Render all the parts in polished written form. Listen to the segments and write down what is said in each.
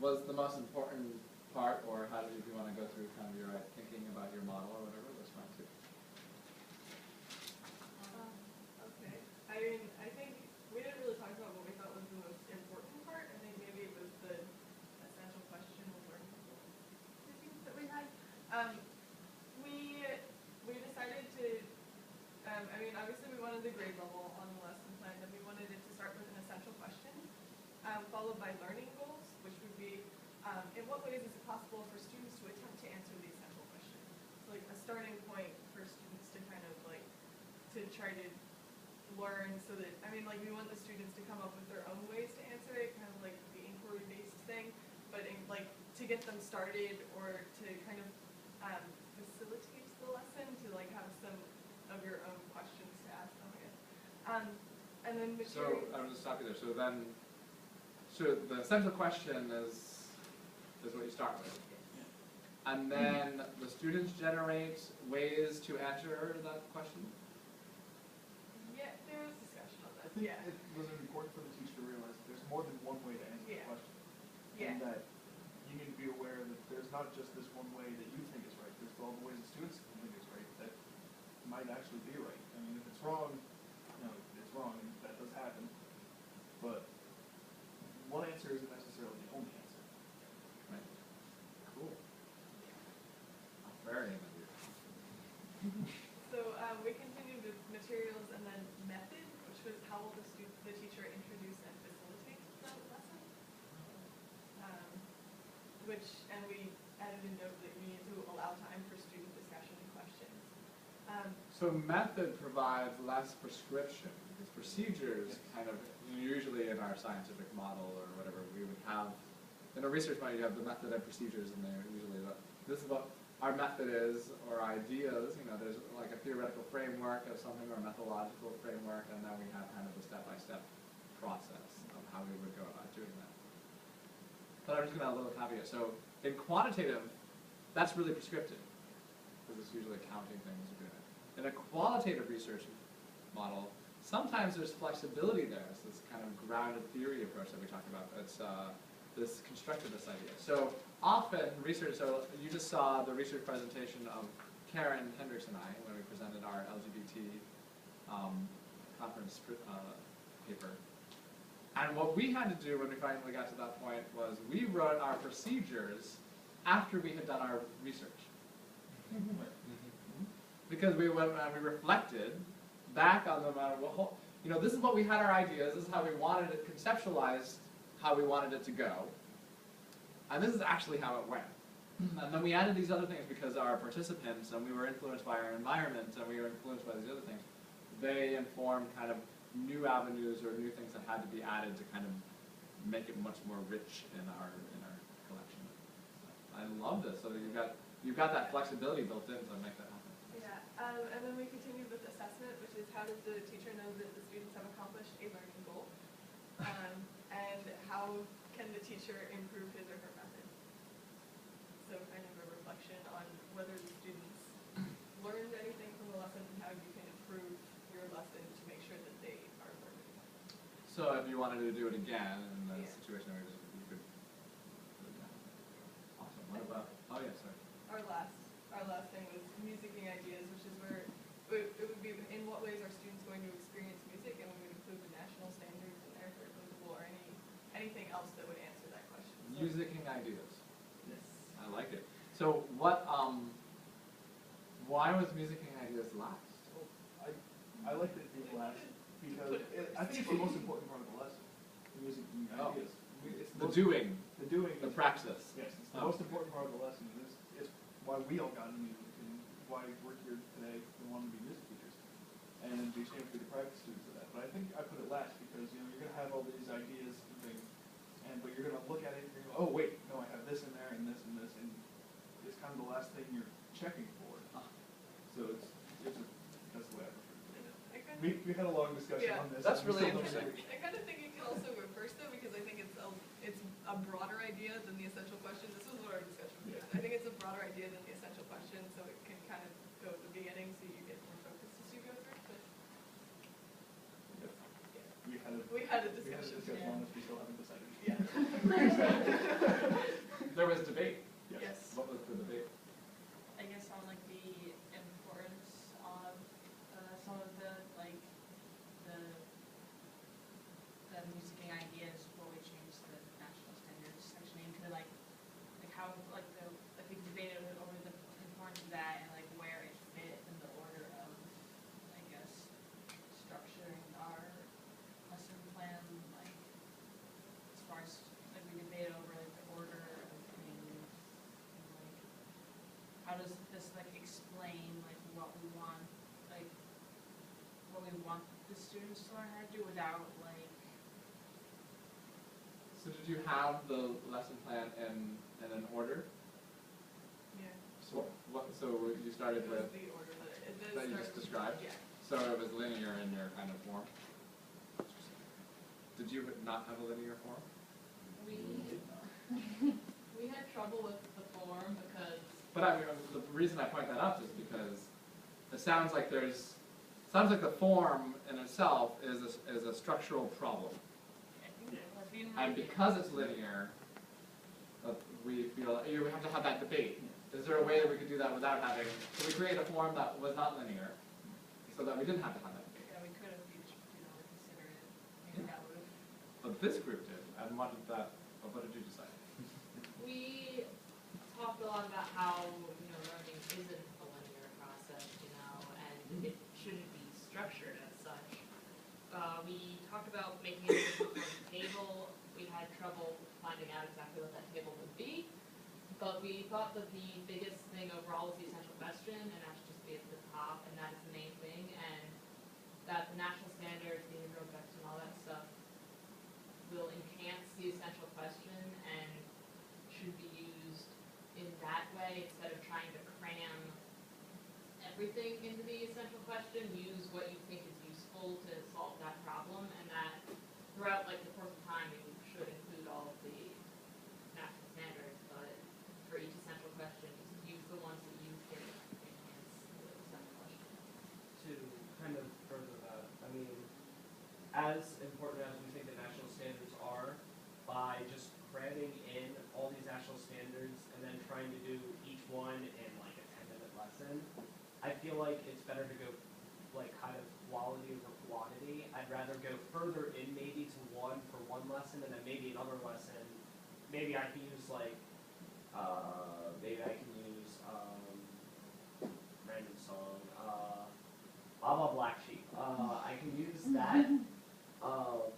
was the most important part, or how did you, if you want to go through kind of your thinking about your model or whatever, that's fine too. Okay. I mean, I think we didn't really talk about what we thought was the most important part. I think maybe it was the essential question of learning that we had. We decided to, I mean, obviously we wanted the grade level on the lesson plan, and we wanted it to start with an essential question, followed by learning goals, which would be, in what ways is it possible for students to attempt to answer the essential question? So like a starting point for students to kind of like, to try to learn so that, I mean, like we want the students to come up with their own ways to answer it, kind of like the inquiry-based thing, but in, like to get them started or to kind of facilitate the lesson, to like have some of your own questions to ask them, I guess. And then materials. So I'm going to stop you there. So then, so the essential question is what you start with. And then the students generate ways to answer that question? Yeah, there was discussion on that. I think it was important for the teacher to realize that there's more than one way to answer the question. Yeah. And that you need to be aware that there's not just this one way that you think is right. There's all the ways the students think is right that might actually be right. I mean, if it's wrong, you know, it's wrong, and that does happen. But one answer isn't necessarily the only answer. Right. Cool. Very innovative. So we continued with materials and then method, which was how will the teacher introduce and facilitate the lesson. And we added a note that we need to allow time for student discussion and questions. So method provides less prescription, because procedures kind of, usually in our scientific model or whatever, we would have, in a research model you have the method and procedures in there, usually this is what our method is, or ideas, you know, there's like a theoretical framework of something or a methodological framework, and then we have kind of a step-by-step process of how we would go about doing that. But I'm just going to add a little caveat. So in quantitative, that's really prescriptive, because it's usually counting things or doing it. In a qualitative research model, sometimes there's flexibility there. It's this kind of grounded theory approach that we talked about. It's this constructivist idea. So often research, so you just saw the research presentation of Karen Hendricks and I when we presented our LGBT conference paper. And what we had to do when we finally got to that point was we wrote our procedures after we had done our research. Because we went and we reflected back on the matter, well, you know, this is what we had our ideas, this is how we wanted it conceptualized, how we wanted it to go, and this is actually how it went. And then we added these other things because our participants, and we were influenced by our environment, and we were influenced by these other things, they informed kind of new avenues or new things that had to be added to kind of make it much more rich in our collection. I love this. So you've got that flexibility built in to make that happen. Yeah, and then we continued with assessment, which is how does the teacher know that the students have accomplished a learning goal, and how can the teacher improve his or her method? So kind of a reflection on whether the students learned anything from the lesson and how you can improve your lesson to make sure that they are learning. So if you wanted to do it again in the situation where you could do it again. Awesome. What about, oh yeah, sorry. Our last thing was musicking ideas, which is where it would be in what ways are students going to experience music, and we would include the national standards in there for applicable or anything else that would answer that question. So, Musicking ideas. Yes. I like it. So what, why was musicking ideas last? I like that it being last because I think it's the most important part of the lesson. The musicking ideas. It's The doing. The doing. The praxis. Yes, it's the most important part of the lesson. It's why we all got into music and why we're here today and want to be music teachers. And we change for the private students of that. But I think I put it last because you're going to have all these ideas and things, but you're going to look at it and you're going to go, oh wait, no, I have this in there and this and this, and it's kind of the last thing you're checking for. So that's the way I prefer to do it. We had a long discussion on this. That's really interesting. I kind of think you can also reverse though, because I think it's a broader idea than the essential question. This was what our discussion was. Yeah. I think it's a broader idea than the essential question, so it can kind of go at the beginning so you get more focused as you go through. But we had a discussion on this. We still haven't decided. Yeah. does this like explain like what we want the students to learn how to do without like. So did you have the lesson plan in an order? Yeah. So you started It with was the order that you just described? Yeah. So it was linear in your kind of form? Did you not have a linear form? We had trouble with the form because. But I mean, the reason I point that out is because it sounds like the form in itself is a structural problem. And because it's linear, we feel you have to have that debate. Is there a way that we could do that without having? So we create a form that was not linear, so that we didn't have to have that debate. Yeah, we could have considered it. Maybe that would have. But this group did, and what did you decide? We talked a lot about how learning isn't a linear process, and it shouldn't be structured as such. We talked about making it into a table. We had trouble finding out exactly what that table would be, but we thought that the biggest thing overall was the essential question, and that should just be at the top, and that is the main thing, and that the national standards, the behavioral objectives, and all that stuff will enhance the essential question and should be used in that way instead of trying to cram everything into the essential question. Use what you think is useful to solve that problem, and that throughout the course of time you should include all of the national standards, but for each essential question, just use the ones that you think enhance the essential question. To kind of further that, I mean, as important as we think the national standards are, by just cramming in all these national standards and then trying to do each one in like a 10-minute lesson, I feel like it's better to go like kind of quality over quantity. I'd rather go further in maybe to one for one lesson and then maybe another lesson. Maybe I can use like, random song, Blah Blah Black Sheep. I can use that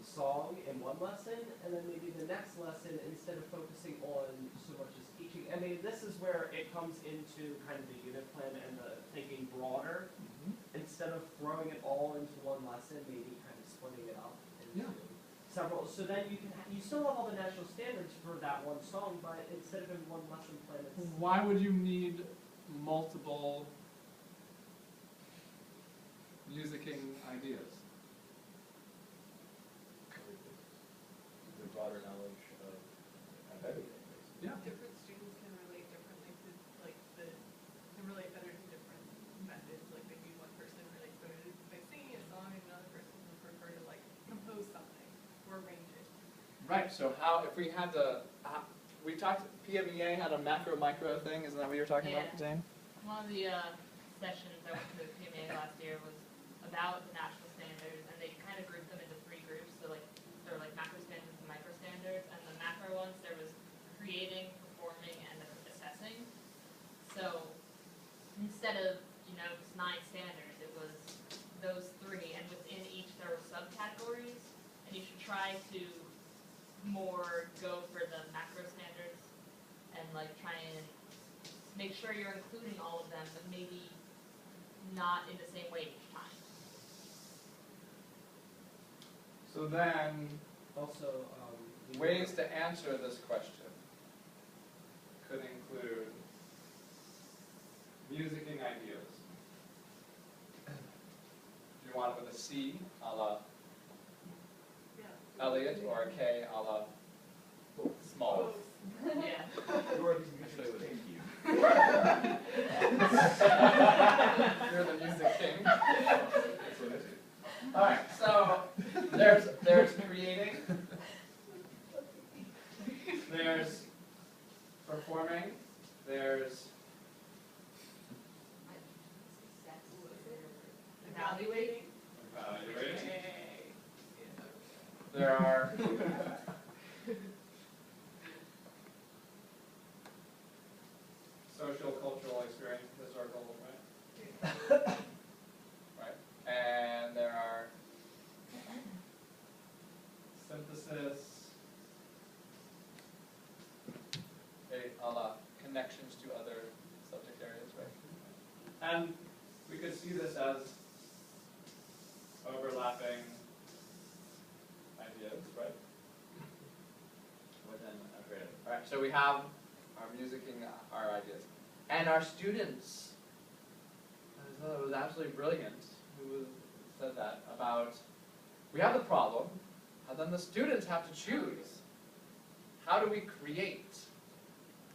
song in one lesson, and then maybe the next lesson, instead of focusing on so much as teaching. I mean, this is where it comes into kind of the unit plan and the thinking broader. Instead of throwing it all into one lesson, maybe kind of splitting it up into several. So then you still have all the national standards for that one song, but instead of in one lesson plan, it's. Why would you need multiple musicking ideas? The broader knowledge of everything, basically. Yeah. Different students can relate differently to can relate better to different methods. Like maybe one person relates better by singing a song, and another person would prefer to compose something or arrange it. Right. So if we had to, we talked. PMEA had a macro micro thing. Isn't that what you were talking about, Jane? One of the sessions I went to at PMA last year was about the national standards, and they kind of grouped them into 3 groups. So there were macro standards and micro standards, and the macro ones there was creating, performing, and then assessing. So instead of just 9 standards, it was those 3, and within each there were subcategories, and you should try to more go for the macro standards and try and make sure you're including all of them, but maybe not in the same way each time. So then, Also, ways to answer this question could include musicking ideas. Do you want it with a C, a la Elliot, or a K, a la Small? Yeah. Or actually with thank you. You're the music king. That's what I do. All right, so there's creating, there's performing, there's Evaluating. evaluating, there are social, cultural experience, historical, right? Right, and there are synthesis, a la connections to other subject areas, And we could see this as overlapping ideas, right? Within a creative. Alright, so we have our musicking our ideas. And our students, I thought it was absolutely brilliant who said that about, we have the problem, and then the students have to choose. How do we create?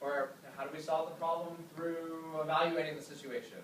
Or how do we solve the problem through evaluating the situation?